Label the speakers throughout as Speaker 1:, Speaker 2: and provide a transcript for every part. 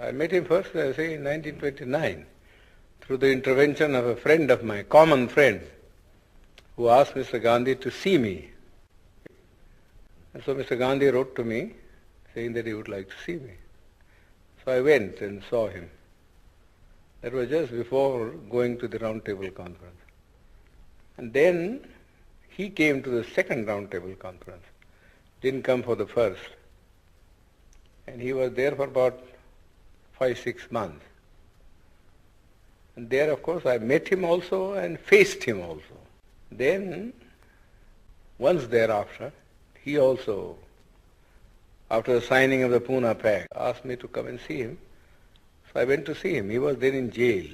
Speaker 1: I met him first, say, in 1929, through the intervention of a friend of mine, common friend, who asked Mr. Gandhi to see me. And so Mr. Gandhi wrote to me, saying that he would like to see me. So I went and saw him. That was just before going to the Round Table Conference. And then he came to the second Round Table Conference, didn't come for the first. And he was there for about 5-6 months. And there, of course, I met him also and faced him also. Then, once thereafter, he also, after the signing of the Pune Pact, asked me to come and see him. So I went to see him. He was then in jail.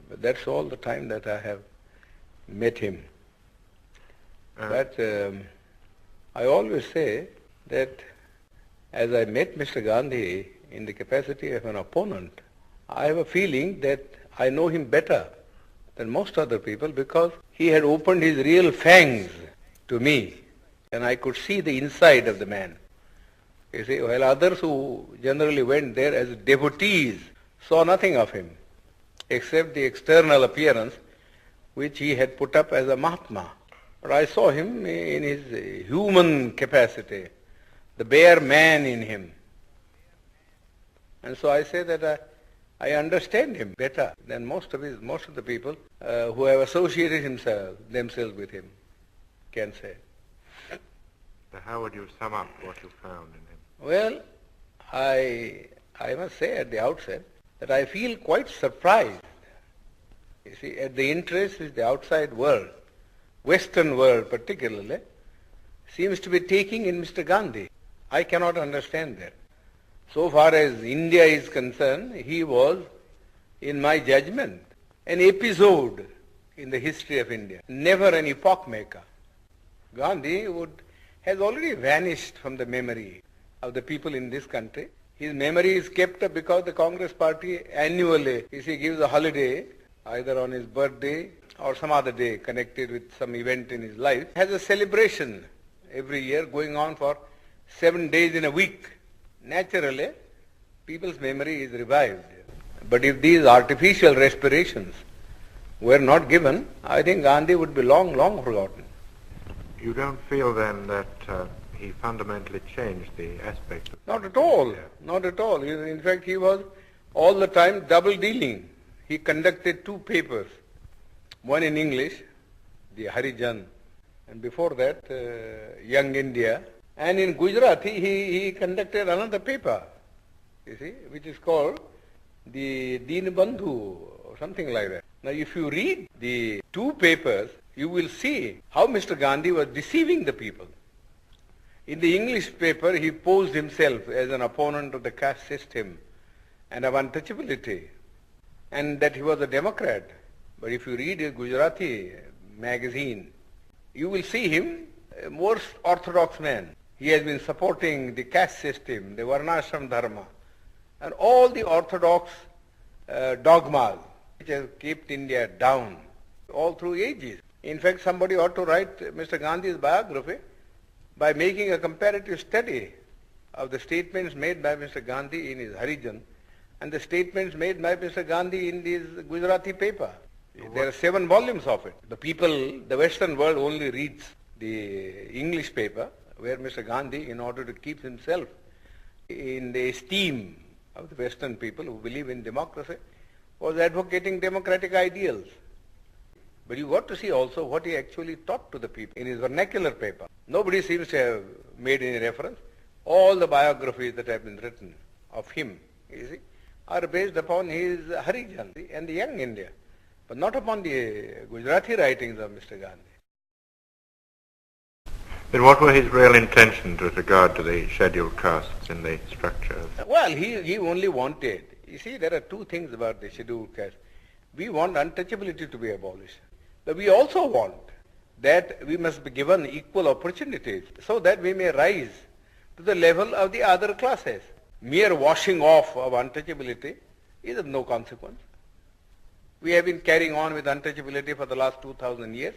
Speaker 1: But that's all the time that I have met him. But I always say that as I met Mr. Gandhi in the capacity of an opponent, I have a feeling that I know him better than most other people because he had opened his real fangs to me and I could see the inside of the man. You see, while others who generally went there as devotees saw nothing of him except the external appearance which he had put up as a Mahatma. But I saw him in his human capacity, the bare man in him. And so I say that I understand him better than most of the people who have associated themselves with him can say.
Speaker 2: So how would you sum up what you found in him?
Speaker 1: Well, I must say at the outset that I feel quite surprised, you see, at the interest which the outside world, Western world particularly, seems to be taking in Mr. Gandhi. I cannot understand that. So far as India is concerned, he was, in my judgment, an episode in the history of India, never an epoch maker. Gandhi has already vanished from the memory of the people in this country. His memory is kept up because the Congress party annually, if he gives a holiday, either on his birthday or some other day connected with some event in his life, has a celebration every year going on for 7 days in a week. Naturally, people's memory is revived. But if these artificial respirations were not given, I think Gandhi would be long, long forgotten.
Speaker 2: You don't feel then that he fundamentally changed the aspect of...
Speaker 1: Not at all. Not at all. In fact, he was all the time double dealing. He conducted 2 papers, one in English, the Harijan, and before that, Young India. And in Gujarati, he conducted another paper, you see, which is called the Deenbandhu or something like that. Now, if you read the 2 papers, you will see how Mr. Gandhi was deceiving the people. In the English paper, he posed himself as an opponent of the caste system and of untouchability, and that he was a Democrat. But if you read a Gujarati magazine, you will see him a more orthodox man. He has been supporting the caste system, the Varnashram Dharma, and all the orthodox dogmas which have kept India down all through ages. In fact, somebody ought to write Mr. Gandhi's biography by making a comparative study of the statements made by Mr. Gandhi in his Harijan and the statements made by Mr. Gandhi in his Gujarati paper. There are 7 volumes of it. The people, the Western world only reads the English paper, where Mr. Gandhi, in order to keep himself in the esteem of the Western people who believe in democracy, was advocating democratic ideals. But you got to see also what he actually taught to the people in his vernacular paper. Nobody seems to have made any reference. All the biographies that have been written of him, you see, are based upon his Harijan and the Young India, but not upon the Gujarati writings of Mr. Gandhi.
Speaker 2: Then what were his real intentions with regard to the scheduled castes in the structure?
Speaker 1: Well, he only wanted, you see, there are 2 things about the scheduled caste. We want untouchability to be abolished, but we also want that we must be given equal opportunities so that we may rise to the level of the other classes. Mere washing off of untouchability is of no consequence. We have been carrying on with untouchability for the last 2,000 years.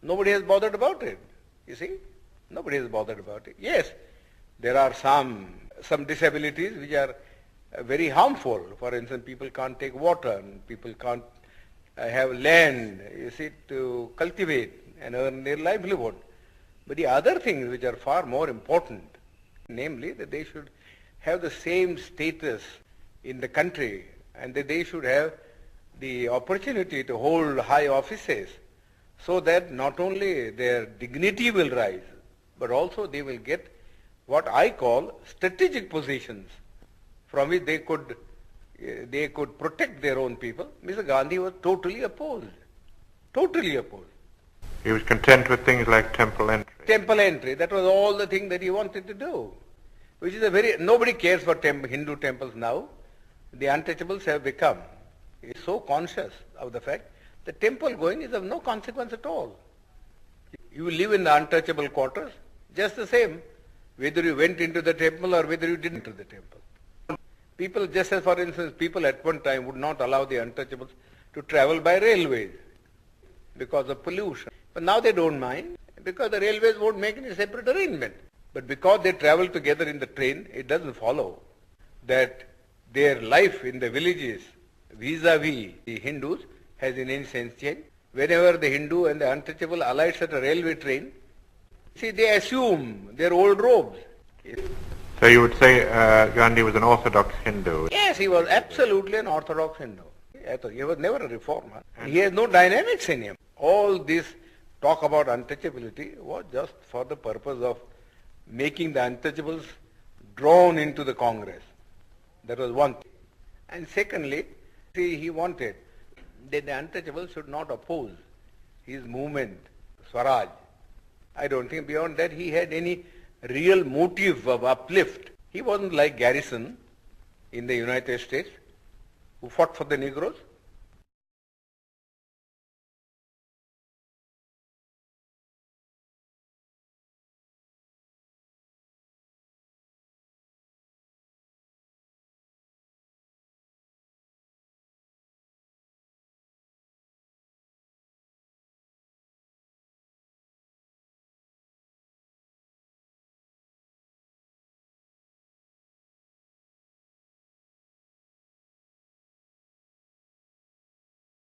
Speaker 1: Nobody has bothered about it. You see, nobody has bothered about it. Yes, there are some disabilities which are very harmful. For instance, people can't take water, and people can't have land, you see, to cultivate and earn their livelihood. But the other things which are far more important, namely that they should have the same status in the country, and that they should have the opportunity to hold high offices, so that not only their dignity will rise, but also they will get what I call strategic positions from which they could protect their own people. Mr. Gandhi was totally opposed. Totally opposed.
Speaker 2: He was content with things like temple entry.
Speaker 1: Temple entry, that was all the thing that he wanted to do. Which is nobody cares for Hindu temples now. The untouchables have become so conscious of the fact that temple going is of no consequence at all. You live in the untouchable quarters, just the same, whether you went into the temple or whether you didn't enter the temple. People, just as for instance, people at one time would not allow the untouchables to travel by railways because of pollution. But now they don't mind because the railways won't make any separate arrangement. But because they travel together in the train, it doesn't follow that their life in the villages vis-a-vis the Hindus has in any sense changed. Whenever the Hindu and the untouchable alights at a railway train, see, they assume their old robes.
Speaker 2: So you would say Gandhi was an orthodox Hindu?
Speaker 1: Yes, he was absolutely an orthodox Hindu. He was never a reformer. He has no dynamics in him. All this talk about untouchability was just for the purpose of making the untouchables drawn into the Congress. That was one thing. And secondly, see, he wanted that the untouchables should not oppose his movement, Swaraj. I don't think beyond that he had any real motive of uplift. He wasn't like Garrison in the United States, who fought for the Negroes.